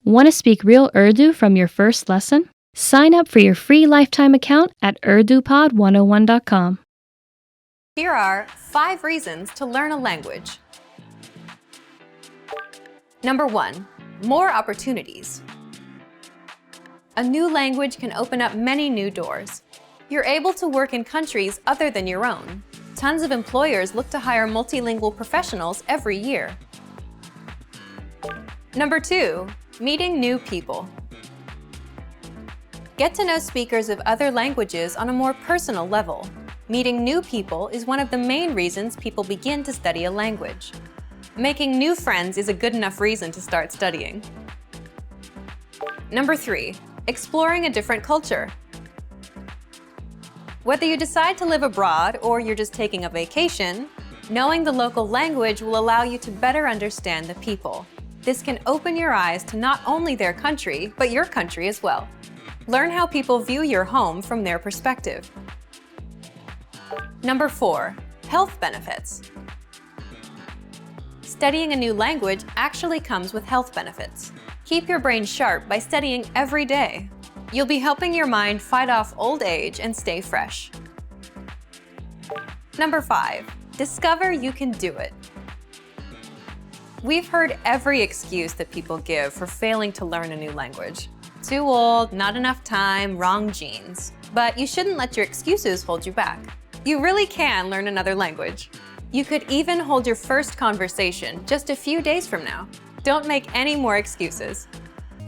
Want to speak real Urdu from your first lesson? Sign up for your free lifetime account at urdupod101.com. Here are 5 reasons to learn a language. Number 1. More opportunities. A new language can open up many new doors. You're able to work in countries other than your own. Tons of employers look to hire multilingual professionals every year. Number 2. Meeting new people. Get to know speakers of other languages on a more personal level. Meeting new people is one of the main reasons people begin to study a language. Making new friends is a good enough reason to start studying. Number 3. Exploring a different culture. Whether you decide to live abroad or you're just taking a vacation, knowing the local language will allow you to better understand the people. This can open your eyes to not only their country, but your country as well. Learn how people view your home from their perspective. Number 4. Health benefits. Studying a new language actually comes with health benefits. Keep your brain sharp by studying every day. You'll be helping your mind fight off old age and stay fresh. Number 5. Discover you can do it. We've heard every excuse that people give for failing to learn a new language. Too old, not enough time, wrong genes. But you shouldn't let your excuses hold you back. You really can learn another language. You could even hold your first conversation just a few days from now. Don't make any more excuses.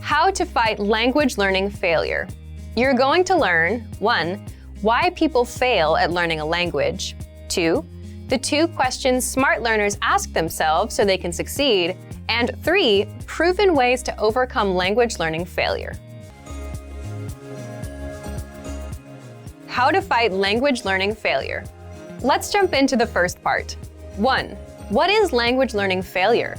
How to fight language learning failure. You're going to learn 1. Why people fail at learning a language. 2. The 2 questions smart learners ask themselves so they can succeed. And 3. Proven ways to overcome language learning failure. How to fight language learning failure. Let's jump into the first part. 1. What is language learning failure?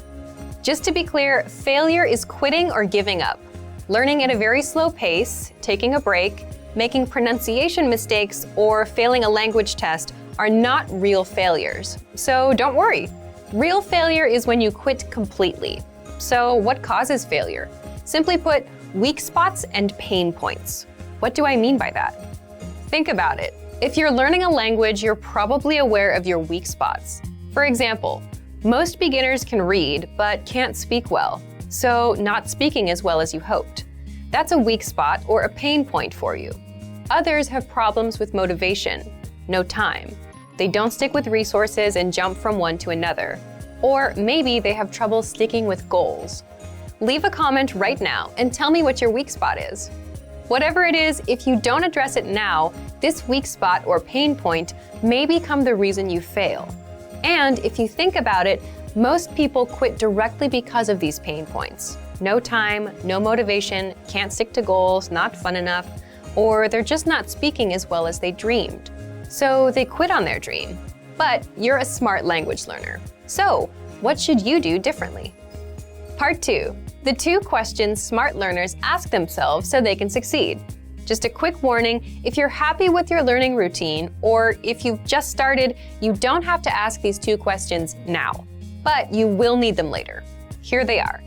Just to be clear, failure is quitting or giving up. Learning at a very slow pace, taking a break, making pronunciation mistakes, or failing a language test are not real failures. So don't worry. Real failure is when you quit completely. So what causes failure? Simply put, weak spots and pain points. What do I mean by that? Think about it. If you're learning a language, you're probably aware of your weak spots. For example, most beginners can read, but can't speak well, so not speaking as well as you hoped. That's a weak spot or a pain point for you. Others have problems with motivation, no time. They don't stick with resources and jump from one to another. Or maybe they have trouble sticking with goals. Leave a comment right now and tell me what your weak spot is. Whatever it is, if you don't address it now, this weak spot or pain point may become the reason you fail. And if you think about it, most people quit directly because of these pain points. No time, no motivation, can't stick to goals, not fun enough, or they're just not speaking as well as they dreamed. So they quit on their dream. But you're a smart language learner. So what should you do differently? Part 2. The 2 questions smart learners ask themselves so they can succeed. Just a quick warning, if you're happy with your learning routine, or if you've just started, you don't have to ask these 2 questions now. But you will need them later. Here they are.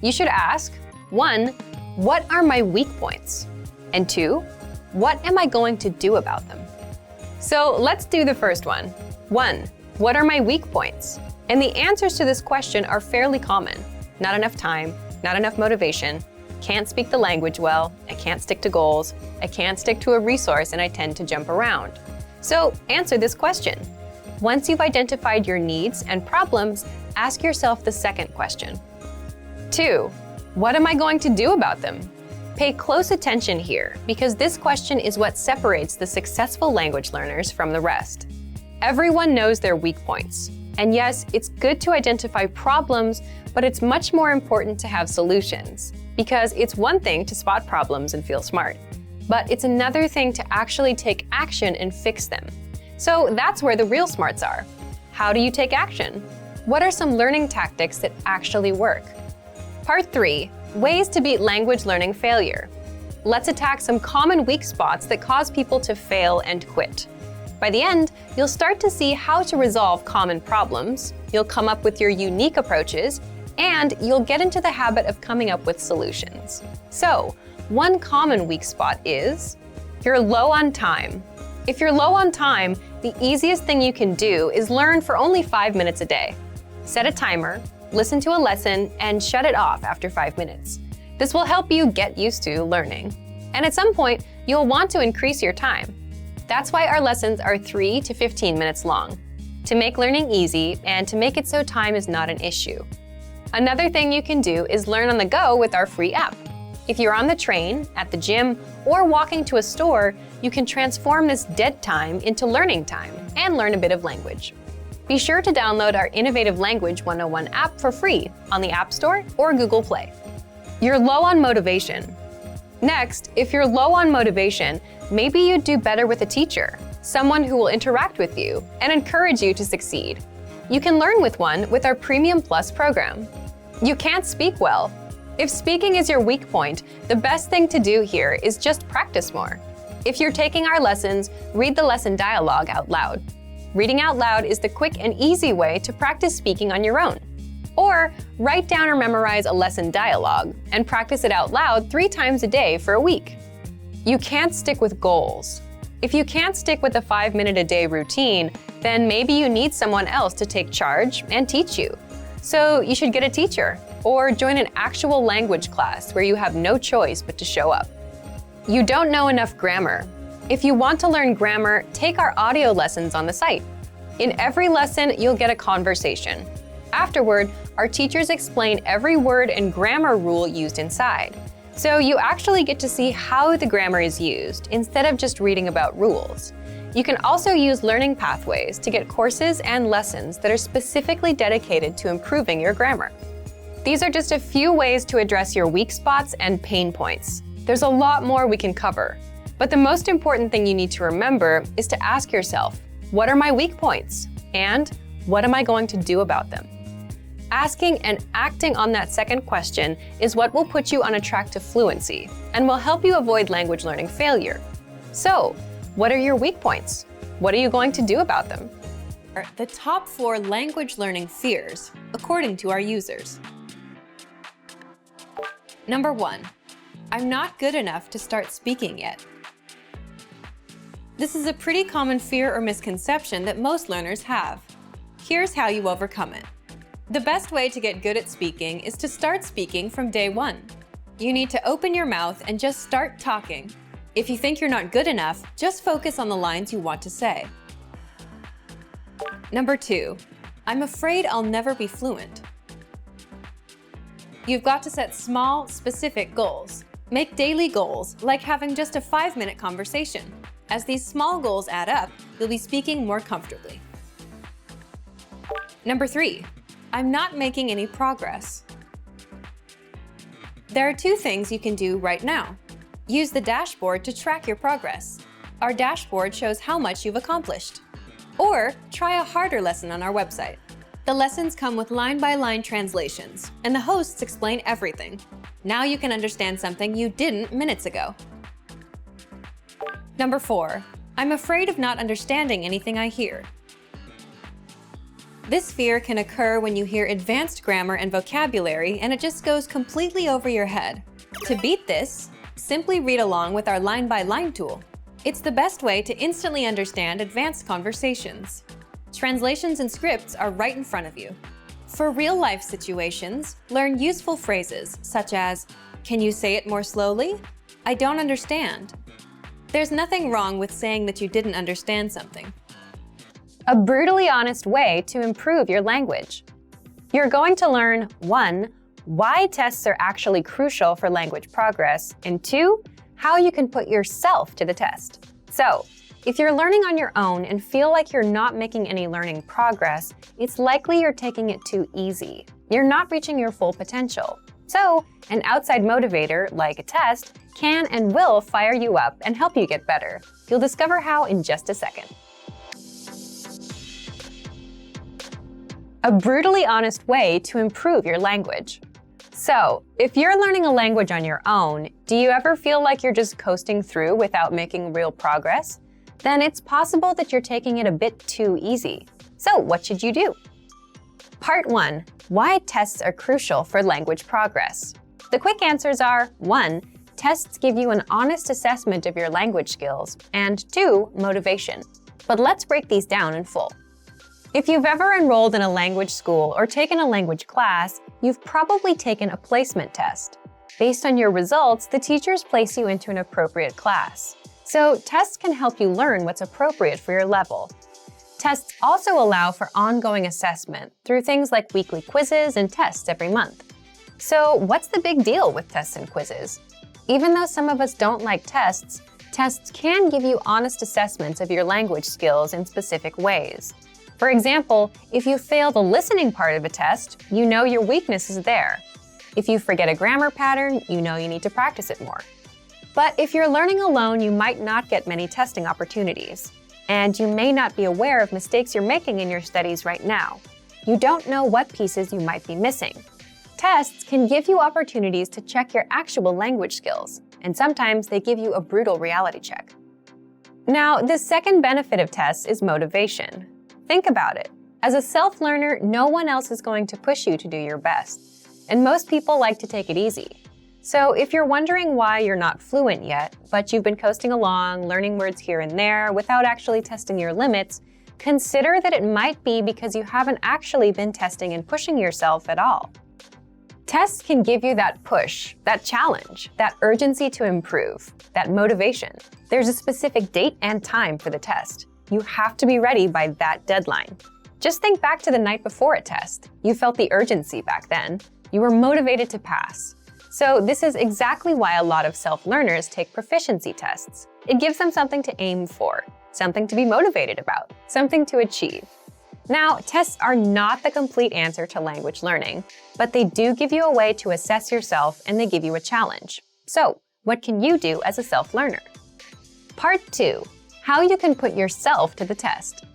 You should ask, 1. What are my weak points? And 2. What am I going to do about them? So let's do the first one. 1. What are my weak points? And the answers to this question are fairly common. Not enough time, not enough motivation, can't speak the language well, I can't stick to goals, I can't stick to a resource, and I tend to jump around. So answer this question. Once you've identified your needs and problems, ask yourself the second question. 2. What am I going to do about them? Pay close attention here, because this question is what separates the successful language learners from the rest. Everyone knows their weak points. And yes, it's good to identify problems, but it's much more important to have solutions. Because it's one thing to spot problems and feel smart, but it's another thing to actually take action and fix them. So that's where the real smarts are. How do you take action? What are some learning tactics that actually work? Part 3. Ways to beat language learning failure. Let's attack some common weak spots that cause people to fail and quit. By the end, you'll start to see how to resolve common problems, you'll come up with your unique approaches, and you'll get into the habit of coming up with solutions. So, one common weak spot is you're low on time. If you're low on time, the easiest thing you can do is learn for only 5 minutes a day. Set a timer, listen to a lesson, and shut it off after 5 minutes. This will help you get used to learning. And at some point, you'll want to increase your time. That's why our lessons are 3 to 15 minutes long, to make learning easy and to make it so time is not an issue. Another thing you can do is learn on the go with our free app. If you're on the train, at the gym, or walking to a store, you can transform this dead time into learning time and learn a bit of language. Be sure to download our Innovative Language 101 app for free on the App Store or Google Play. You're low on motivation. Next, if you're low on motivation, maybe you'd do better with a teacher, someone who will interact with you and encourage you to succeed. You can learn with one with our Premium Plus program. You can't speak well. If speaking is your weak point, the best thing to do here is just practice more. If you're taking our lessons, read the lesson dialogue out loud. Reading out loud is the quick and easy way to practice speaking on your own. Or write down or memorize a lesson dialogue and practice it out loud 3 times a day for a week. You can't stick with goals. If you can't stick with a 5-minute-a-day routine, then maybe you need someone else to take charge and teach you. So you should get a teacher or join an actual language class where you have no choice but to show up. You don't know enough grammar. If you want to learn grammar, take our audio lessons on the site. In every lesson, you'll get a conversation. Afterward, our teachers explain every word and grammar rule used inside. So you actually get to see how the grammar is used instead of just reading about rules. You can also use learning pathways to get courses and lessons that are specifically dedicated to improving your grammar. These are just a few ways to address your weak spots and pain points. There's a lot more we can cover, but the most important thing you need to remember is to ask yourself, what are my weak points? And what am I going to do about them? Asking and acting on that second question is what will put you on a track to fluency and will help you avoid language learning failure. So, what are your weak points? What are you going to do about them? The top 4 language learning fears, according to our users. Number 1, I'm not good enough to start speaking yet. This is a pretty common fear or misconception that most learners have. Here's how you overcome it. The best way to get good at speaking is to start speaking from day 1. You need to open your mouth and just start talking. If you think you're not good enough, just focus on the lines you want to say. Number 2, I'm afraid I'll never be fluent. You've got to set small, specific goals. Make daily goals, like having just a 5-minute conversation. As these small goals add up, you'll be speaking more comfortably. Number 3, I'm not making any progress. There are 2 things you can do right now. Use the dashboard to track your progress. Our dashboard shows how much you've accomplished. Or try a harder lesson on our website. The lessons come with line-by-line translations, and the hosts explain everything. Now you can understand something you didn't minutes ago. Number 4, I'm afraid of not understanding anything I hear. This fear can occur when you hear advanced grammar and vocabulary and it just goes completely over your head. To beat this, simply read along with our line-by-line tool. It's the best way to instantly understand advanced conversations. Translations and scripts are right in front of you. For real-life situations, learn useful phrases such as, "Can you say it more slowly? I don't understand." There's nothing wrong with saying that you didn't understand something. A brutally honest way to improve your language. You're going to learn 1, why tests are actually crucial for language progress, and 2, how you can put yourself to the test. So, if you're learning on your own and feel like you're not making any learning progress, it's likely you're taking it too easy. You're not reaching your full potential. So, an outside motivator, like a test, can and will fire you up and help you get better. You'll discover how in just a second. A brutally honest way to improve your language. So, if you're learning a language on your own, do you ever feel like you're just coasting through without making real progress? Then it's possible that you're taking it a bit too easy. So, what should you do? Part 1. Why tests are crucial for language progress. The quick answers are 1. Tests give you an honest assessment of your language skills, and 2. Motivation. But let's break these down in full. If you've ever enrolled in a language school or taken a language class, you've probably taken a placement test. Based on your results, the teachers place you into an appropriate class. So tests can help you learn what's appropriate for your level. Tests also allow for ongoing assessment through things like weekly quizzes and tests every month. So what's the big deal with tests and quizzes? Even though some of us don't like tests, tests can give you honest assessments of your language skills in specific ways. For example, if you fail the listening part of a test, you know your weakness is there. If you forget a grammar pattern, you know you need to practice it more. But if you're learning alone, you might not get many testing opportunities. And you may not be aware of mistakes you're making in your studies right now. You don't know what pieces you might be missing. Tests can give you opportunities to check your actual language skills, and sometimes they give you a brutal reality check. Now, the second benefit of tests is motivation. Think about it. As a self-learner, no one else is going to push you to do your best. And most people like to take it easy. So if you're wondering why you're not fluent yet, but you've been coasting along, learning words here and there without actually testing your limits, consider that it might be because you haven't actually been testing and pushing yourself at all. Tests can give you that push, that challenge, that urgency to improve, that motivation. There's a specific date and time for the test. You have to be ready by that deadline. Just think back to the night before a test. You felt the urgency back then. You were motivated to pass. So this is exactly why a lot of self-learners take proficiency tests. It gives them something to aim for, something to be motivated about, something to achieve. Now, tests are not the complete answer to language learning, but they do give you a way to assess yourself and they give you a challenge. So, what can you do as a self-learner? Part 2. How you can put yourself to the test.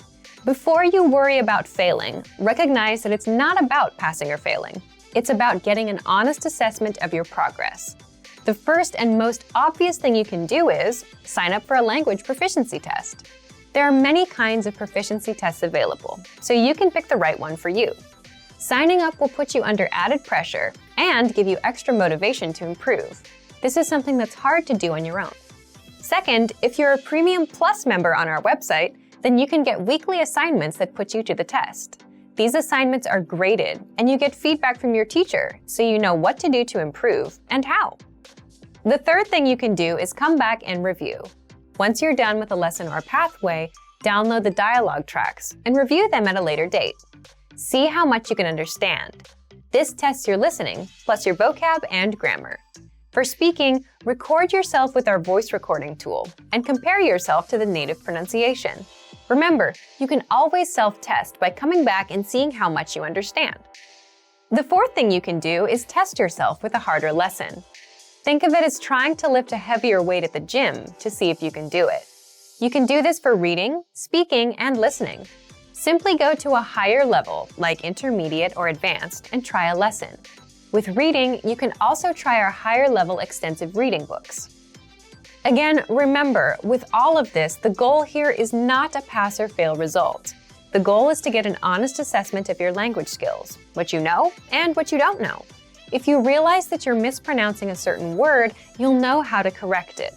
Before you worry about failing, recognize that it's not about passing or failing. It's about getting an honest assessment of your progress. The first and most obvious thing you can do is sign up for a language proficiency test. There are many kinds of proficiency tests available, so you can pick the right one for you. Signing up will put you under added pressure and give you extra motivation to improve. This is something that's hard to do on your own. Second, if you're a Premium Plus member on our website, then you can get weekly assignments that put you to the test. These assignments are graded, and you get feedback from your teacher, so you know what to do to improve and how. The third thing you can do is come back and review. Once you're done with a lesson or pathway, download the dialogue tracks and review them at a later date. See how much you can understand. This tests your listening, plus your vocab and grammar. For speaking, record yourself with our voice recording tool and compare yourself to the native pronunciation. Remember, you can always self-test by coming back and seeing how much you understand. The fourth thing you can do is test yourself with a harder lesson. Think of it as trying to lift a heavier weight at the gym to see if you can do it. You can do this for reading, speaking, and listening. Simply go to a higher level, like intermediate or advanced, and try a lesson. With reading, you can also try our higher level extensive reading books. Again, remember, with all of this, the goal here is not a pass or fail result. The goal is to get an honest assessment of your language skills, what you know and what you don't know. If you realize that you're mispronouncing a certain word, you'll know how to correct it.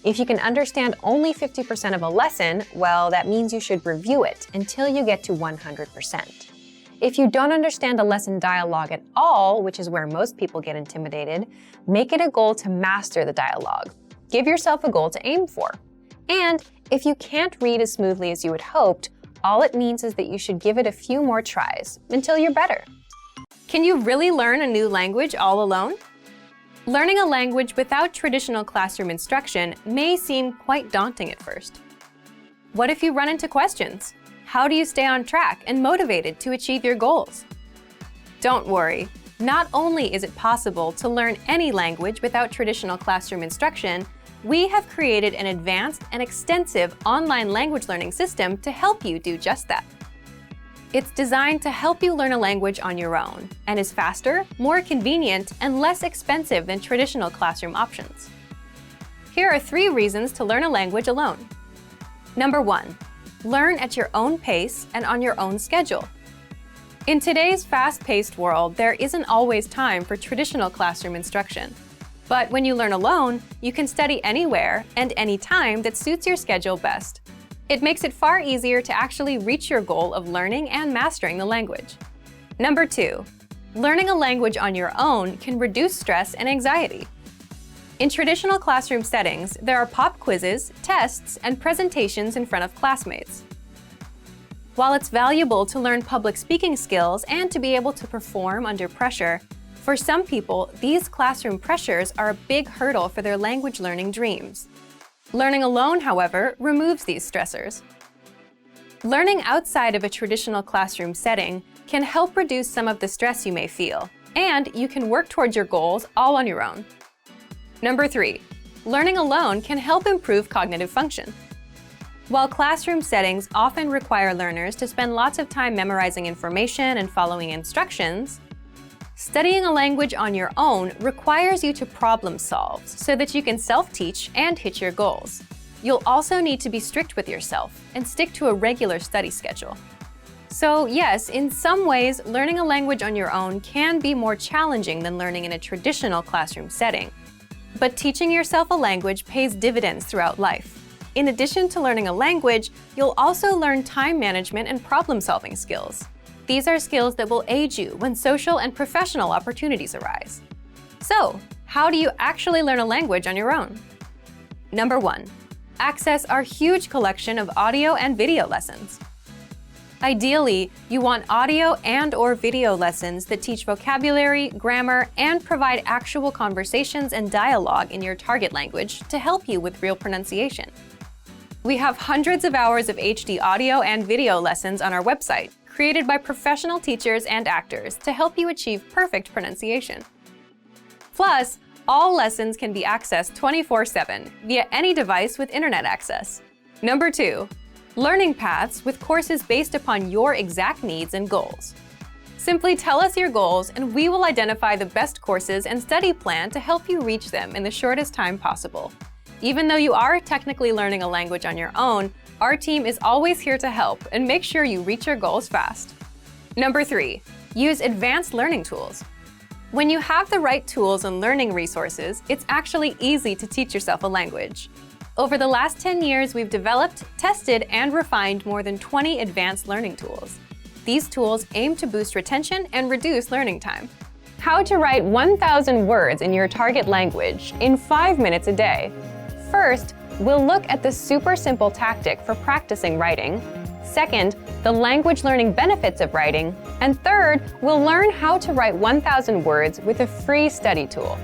If you can understand only 50% of a lesson, well, that means you should review it until you get to 100%. If you don't understand a lesson dialogue at all, which is where most people get intimidated, make it a goal to master the dialogue. Give yourself a goal to aim for. And if you can't read as smoothly as you had hoped, all it means is that you should give it a few more tries until you're better. Can you really learn a new language all alone? Learning a language without traditional classroom instruction may seem quite daunting at first. What if you run into questions? How do you stay on track and motivated to achieve your goals? Don't worry. Not only is it possible to learn any language without traditional classroom instruction, we have created an advanced and extensive online language learning system to help you do just that. It's designed to help you learn a language on your own and is faster, more convenient, and less expensive than traditional classroom options. Here are 3 reasons to learn a language alone. Number 1. Learn at your own pace and on your own schedule. In today's fast-paced world, there isn't always time for traditional classroom instruction. But when you learn alone, you can study anywhere and anytime that suits your schedule best. It makes it far easier to actually reach your goal of learning and mastering the language. Number 2, learning a language on your own can reduce stress and anxiety. In traditional classroom settings, there are pop quizzes, tests, and presentations in front of classmates. While it's valuable to learn public speaking skills and to be able to perform under pressure, for some people, these classroom pressures are a big hurdle for their language learning dreams. Learning alone, however, removes these stressors. Learning outside of a traditional classroom setting can help reduce some of the stress you may feel, and you can work towards your goals all on your own. Number 3, learning alone can help improve cognitive function. While classroom settings often require learners to spend lots of time memorizing information and following instructions, studying a language on your own requires you to problem solve so that you can self-teach and hit your goals. You'll also need to be strict with yourself and stick to a regular study schedule. So yes, in some ways, learning a language on your own can be more challenging than learning in a traditional classroom setting. But teaching yourself a language pays dividends throughout life. In addition to learning a language, you'll also learn time management and problem-solving skills. These are skills that will aid you when social and professional opportunities arise. So, how do you actually learn a language on your own? Number 1, access our huge collection of audio and video lessons. Ideally, you want audio and/or video lessons that teach vocabulary, grammar, and provide actual conversations and dialogue in your target language to help you with real pronunciation. We have hundreds of hours of HD audio and video lessons on our website, created by professional teachers and actors to help you achieve perfect pronunciation. Plus, all lessons can be accessed 24/7 via any device with internet access. Number 2, learning paths with courses based upon your exact needs and goals. Simply tell us your goals and we will identify the best courses and study plan to help you reach them in the shortest time possible. Even though you are technically learning a language on your own, our team is always here to help and make sure you reach your goals fast. Number 3, use advanced learning tools. When you have the right tools and learning resources, it's actually easy to teach yourself a language. Over the last 10 years, we've developed, tested, and refined more than 20 advanced learning tools. These tools aim to boost retention and reduce learning time. How to write 1,000 words in your target language in 5 minutes a day. First, we'll look at the super simple tactic for practicing writing. Second, the language learning benefits of writing. And third, we'll learn how to write 1,000 words with a free study tool.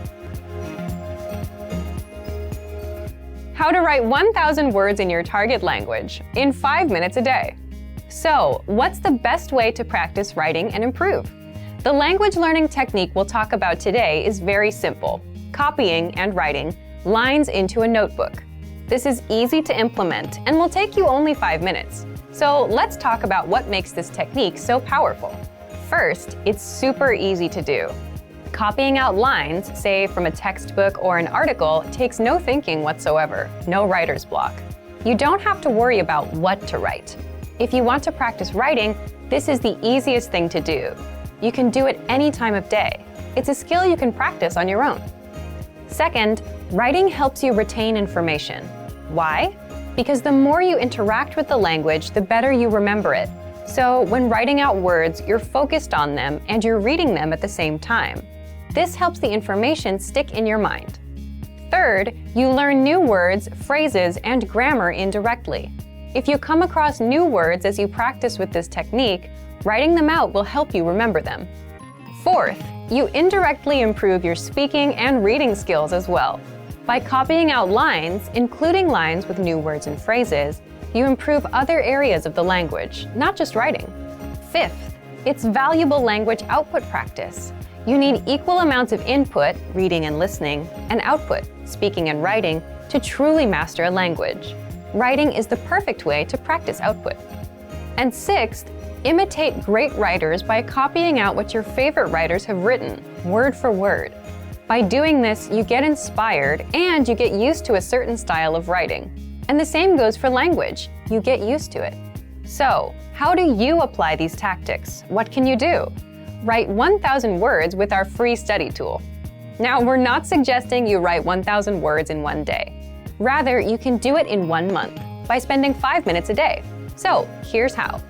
How to write 1,000 words in your target language in 5 minutes a day. So, what's the best way to practice writing and improve? The language learning technique we'll talk about today is very simple: copying and writing lines into a notebook. This is easy to implement and will take you only 5 minutes. So let's talk about what makes this technique so powerful. First, it's super easy to do. Copying out lines, say from a textbook or an article, takes no thinking whatsoever, no writer's block. You don't have to worry about what to write. If you want to practice writing, this is the easiest thing to do. You can do it any time of day. It's a skill you can practice on your own. Second, writing helps you retain information. Why? Because the more you interact with the language, the better you remember it. So when writing out words, you're focused on them and you're reading them at the same time. This helps the information stick in your mind. Third, you learn new words, phrases, and grammar indirectly. If you come across new words as you practice with this technique, writing them out will help you remember them. Fourth, you indirectly improve your speaking and reading skills as well. By copying out lines, including lines with new words and phrases, you improve other areas of the language, not just writing. Fifth, it's valuable language output practice. You need equal amounts of input, reading and listening, and output, speaking and writing, to truly master a language. Writing is the perfect way to practice output. And sixth, imitate great writers by copying out what your favorite writers have written, word for word. By doing this, you get inspired and you get used to a certain style of writing. And the same goes for language. You get used to it. So, how do you apply these tactics? What can you do? Write 1,000 words with our free study tool. Now, we're not suggesting you write 1,000 words in one day. Rather, you can do it in 1 month by spending 5 minutes a day. So, here's how.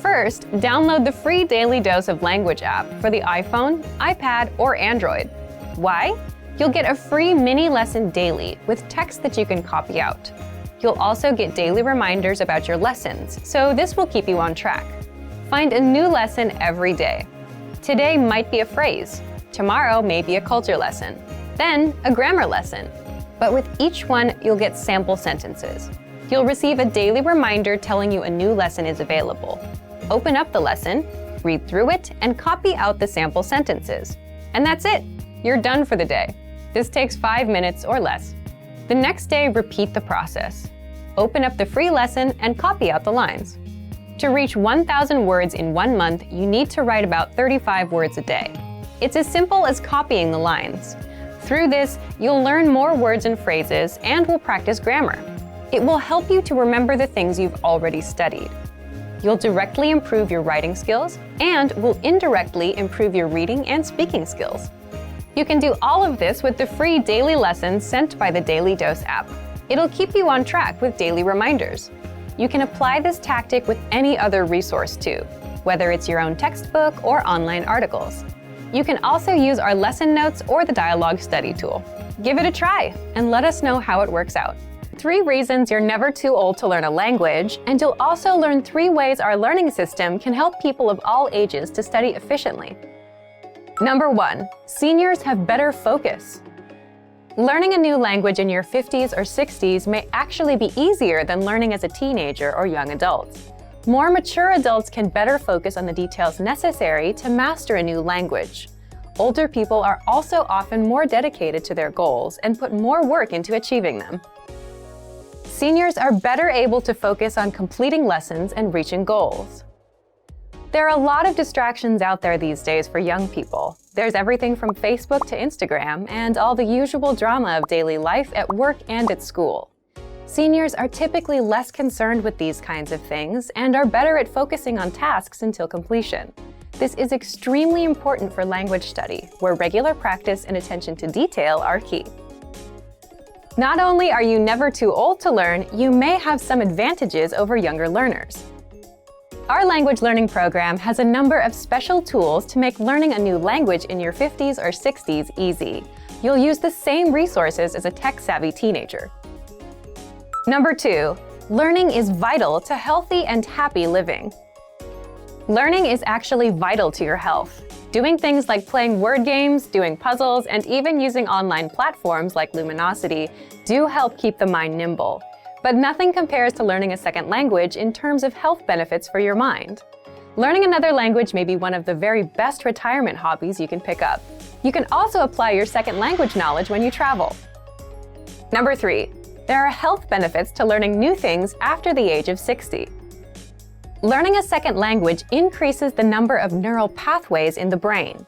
First, download the free Daily Dose of Language app for the iPhone, iPad, or Android. Why? You'll get a free mini lesson daily with text that you can copy out. You'll also get daily reminders about your lessons, so this will keep you on track. Find a new lesson every day. Today might be a phrase. Tomorrow may be a culture lesson. Then, a grammar lesson. But with each one, you'll get sample sentences. You'll receive a daily reminder telling you a new lesson is available. Open up the lesson, read through it, and copy out the sample sentences. And that's it. You're done for the day. This takes 5 minutes or less. The next day, repeat the process. Open up the free lesson and copy out the lines. To reach 1,000 words in 1 month, you need to write about 35 words a day. It's as simple as copying the lines. Through this, you'll learn more words and phrases and will practice grammar. It will help you to remember the things you've already studied. You'll directly improve your writing skills and will indirectly improve your reading and speaking skills. You can do all of this with the free daily lessons sent by the Daily Dose app. It'll keep you on track with daily reminders. You can apply this tactic with any other resource too, whether it's your own textbook or online articles. You can also use our lesson notes or the dialogue study tool. Give it a try and let us know how it works out. 3 reasons you're never too old to learn a language, and you'll also learn 3 ways our learning system can help people of all ages to study efficiently. Number 1, seniors have better focus. Learning a new language in your 50s or 60s may actually be easier than learning as a teenager or young adult. More mature adults can better focus on the details necessary to master a new language. Older people are also often more dedicated to their goals and put more work into achieving them. Seniors are better able to focus on completing lessons and reaching goals. There are a lot of distractions out there these days for young people. There's everything from Facebook to Instagram and all the usual drama of daily life at work and at school. Seniors are typically less concerned with these kinds of things and are better at focusing on tasks until completion. This is extremely important for language study, where regular practice and attention to detail are key. Not only are you never too old to learn, you may have some advantages over younger learners. Our language learning program has a number of special tools to make learning a new language in your 50s or 60s easy. You'll use the same resources as a tech-savvy teenager. Number 2, learning is vital to healthy and happy living. Learning is actually vital to your health. Doing things like playing word games, doing puzzles, and even using online platforms like Luminosity do help keep the mind nimble. But nothing compares to learning a second language in terms of health benefits for your mind. Learning another language may be one of the very best retirement hobbies you can pick up. You can also apply your second language knowledge when you travel. Number 3, there are health benefits to learning new things after the age of 60. Learning a second language increases the number of neural pathways in the brain.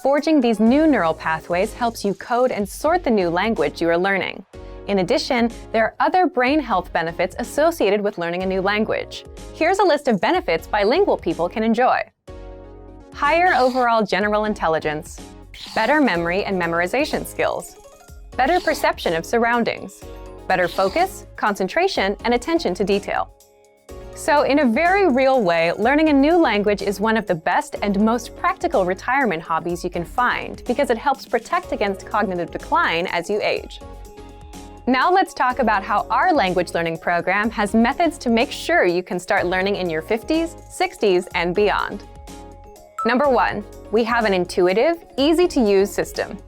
Forging these new neural pathways helps you code and sort the new language you are learning. In addition, there are other brain health benefits associated with learning a new language. Here's a list of benefits bilingual people can enjoy. Higher overall general intelligence, better memory and memorization skills, better perception of surroundings, better focus, concentration, and attention to detail. So in a very real way, learning a new language is one of the best and most practical retirement hobbies you can find because it helps protect against cognitive decline as you age. Now let's talk about how our language learning program has methods to make sure you can start learning in your 50s, 60s, and beyond. Number 1, we have an intuitive, easy-to-use system.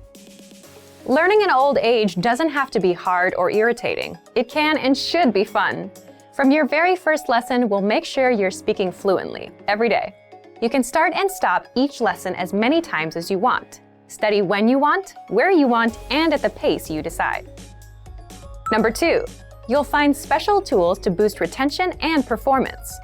Learning in old age doesn't have to be hard or irritating. It can and should be fun. From your very first lesson, we'll make sure you're speaking fluently every day. You can start and stop each lesson as many times as you want. Study when you want, where you want, and at the pace you decide. Number 2, you'll find special tools to boost retention and performance.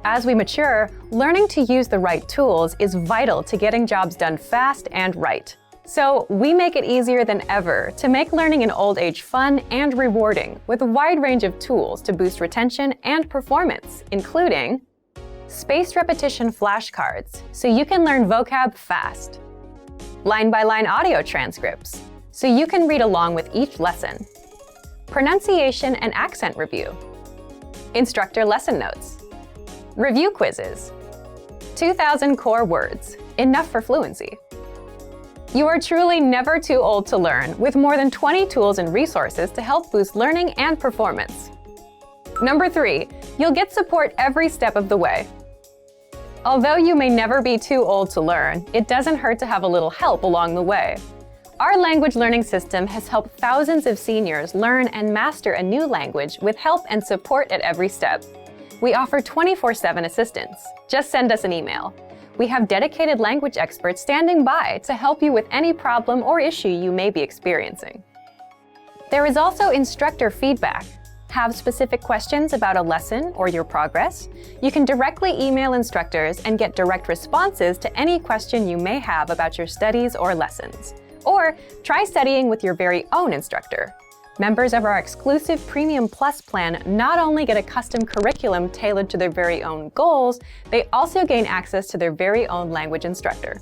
As we mature, learning to use the right tools is vital to getting jobs done fast and right. So we make it easier than ever to make learning in old age fun and rewarding with a wide range of tools to boost retention and performance, including spaced repetition flashcards, so you can learn vocab fast, line-by-line audio transcripts, so you can read along with each lesson, pronunciation and accent review, instructor lesson notes, review quizzes, 2,000 core words, enough for fluency. You are truly never too old to learn, with more than 20 tools and resources to help boost learning and performance. Number 3, you'll get support every step of the way. Although you may never be too old to learn, it doesn't hurt to have a little help along the way. Our language learning system has helped thousands of seniors learn and master a new language with help and support at every step. We offer 24/7 assistance. Just send us an email. We have dedicated language experts standing by to help you with any problem or issue you may be experiencing. There is also instructor feedback. Have specific questions about a lesson or your progress? You can directly email instructors and get direct responses to any question you may have about your studies or lessons. Or try studying with your very own instructor. Members of our exclusive Premium Plus plan not only get a custom curriculum tailored to their very own goals, they also gain access to their very own language instructor.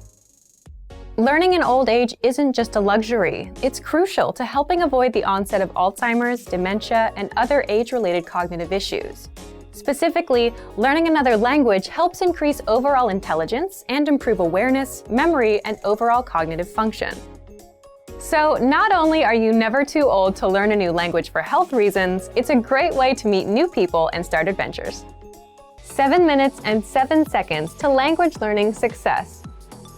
Learning in old age isn't just a luxury. It's crucial to helping avoid the onset of Alzheimer's, dementia, and other age-related cognitive issues. Specifically, learning another language helps increase overall intelligence and improve awareness, memory, and overall cognitive function. So not only are you never too old to learn a new language for health reasons, it's a great way to meet new people and start adventures. 7 minutes and 7 seconds to language learning success.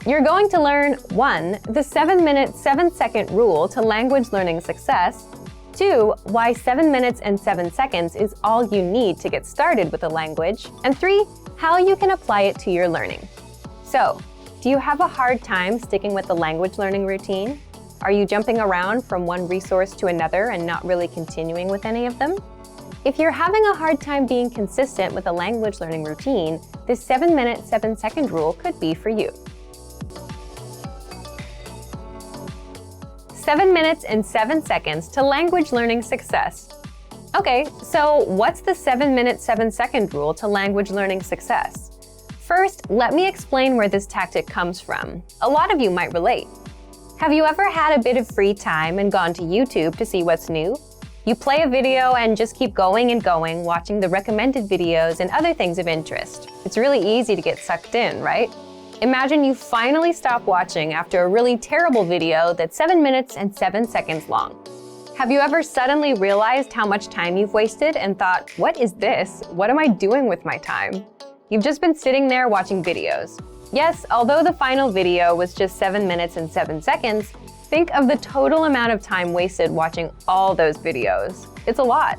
You're going to learn 1. The 7-minute, 7-second rule to language learning success. 2. Why 7 minutes and 7 seconds is all you need to get started with a language. And 3. How you can apply it to your learning. So, do you have a hard time sticking with the language learning routine? Are you jumping around from one resource to another and not really continuing with any of them? If you're having a hard time being consistent with a language learning routine, this 7-minute, 7-second rule could be for you. 7 minutes and 7 seconds to language learning success. Okay, so what's the 7-minute, 7-second rule to language learning success? First, let me explain where this tactic comes from. A lot of you might relate. Have you ever had a bit of free time and gone to YouTube to see what's new? You play a video and just keep going and going, watching the recommended videos and other things of interest. It's really easy to get sucked in, right? Imagine you finally stop watching after a really terrible video that's 7 minutes and 7 seconds long. Have you ever suddenly realized how much time you've wasted and thought, what is this? What am I doing with my time? You've just been sitting there watching videos. Yes, although the final video was just 7 minutes and 7 seconds, think of the total amount of time wasted watching all those videos. It's a lot.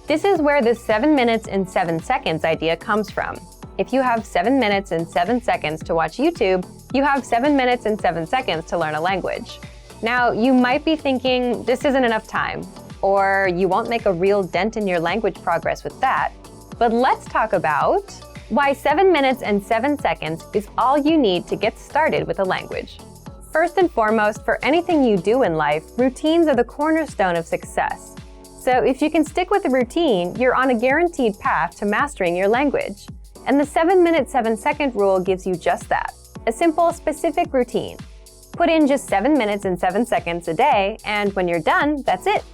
This is where the 7 minutes and 7 seconds idea comes from. If you have 7 minutes and 7 seconds to watch YouTube, you have 7 minutes and 7 seconds to learn a language. Now, you might be thinking this isn't enough time, or you won't make a real dent in your language progress with that. But let's talk about why 7 minutes and 7 seconds is all you need to get started with a language. First and foremost, for anything you do in life, routines are the cornerstone of success. So if you can stick with a routine, you're on a guaranteed path to mastering your language. And the 7-minute, 7-second rule gives you just that, a simple, specific routine. Put in just 7 minutes and 7 seconds a day, and when you're done, that's it.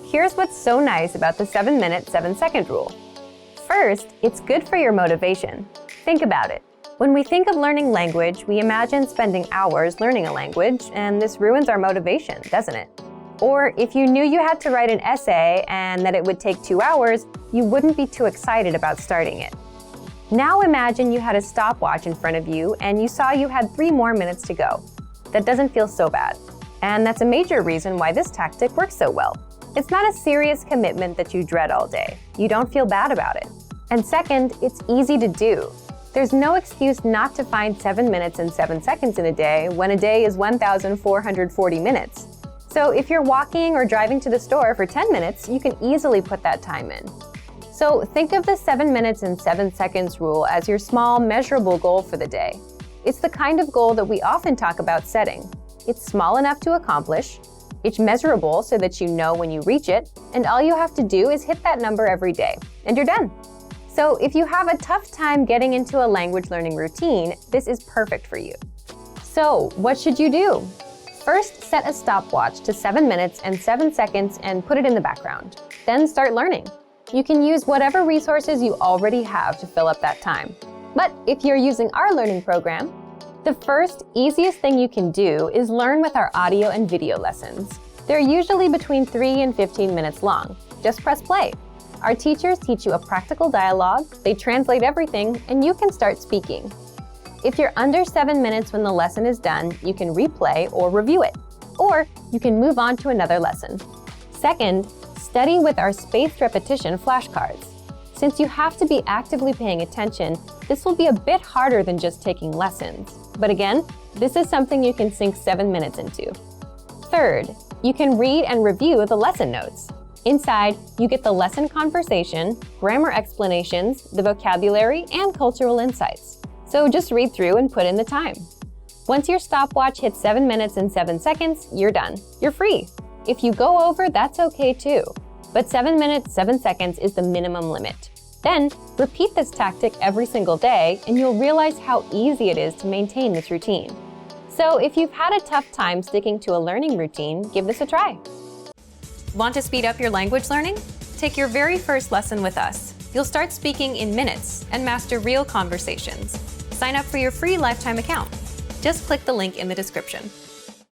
Here's what's so nice about the 7-minute, 7-second rule. First, it's good for your motivation. Think about it. When we think of learning language, we imagine spending hours learning a language, and this ruins our motivation, doesn't it? Or if you knew you had to write an essay and that it would take 2 hours, you wouldn't be too excited about starting it. Now imagine you had a stopwatch in front of you and you saw you had 3 more minutes to go. That doesn't feel so bad. And that's a major reason why this tactic works so well. It's not a serious commitment that you dread all day. You don't feel bad about it. And second, it's easy to do. There's no excuse not to find 7 minutes and 7 seconds in a day when a day is 1,440 minutes. So if you're walking or driving to the store for 10 minutes, you can easily put that time in. So think of the 7 minutes and 7 seconds rule as your small, measurable goal for the day. It's the kind of goal that we often talk about setting. It's small enough to accomplish, it's measurable so that you know when you reach it, and all you have to do is hit that number every day, and you're done. So if you have a tough time getting into a language learning routine, this is perfect for you. So what should you do? First, set a stopwatch to 7 minutes and 7 seconds and put it in the background. Then start learning. You can use whatever resources you already have to fill up that time. But if you're using our learning program, the first, easiest thing you can do is learn with our audio and video lessons. They're usually between 3 and 15 minutes long. Just press play. Our teachers teach you a practical dialogue, they translate everything, and you can start speaking. If you're under 7 minutes when the lesson is done, you can replay or review it. Or you can move on to another lesson. Second, study with our spaced repetition flashcards. Since you have to be actively paying attention, this will be a bit harder than just taking lessons. But again, this is something you can sink 7 minutes into. Third, you can read and review the lesson notes. Inside, you get the lesson conversation, grammar explanations, the vocabulary, and cultural insights. So just read through and put in the time. Once your stopwatch hits 7 minutes and 7 seconds, you're done. You're free. If you go over, that's okay too. But 7 minutes, 7 seconds is the minimum limit. Then, repeat this tactic every single day, and you'll realize how easy it is to maintain this routine. So if you've had a tough time sticking to a learning routine, give this a try. Want to speed up your language learning? Take your very first lesson with us. You'll start speaking in minutes and master real conversations. Sign up for your free lifetime account. Just click the link in the description.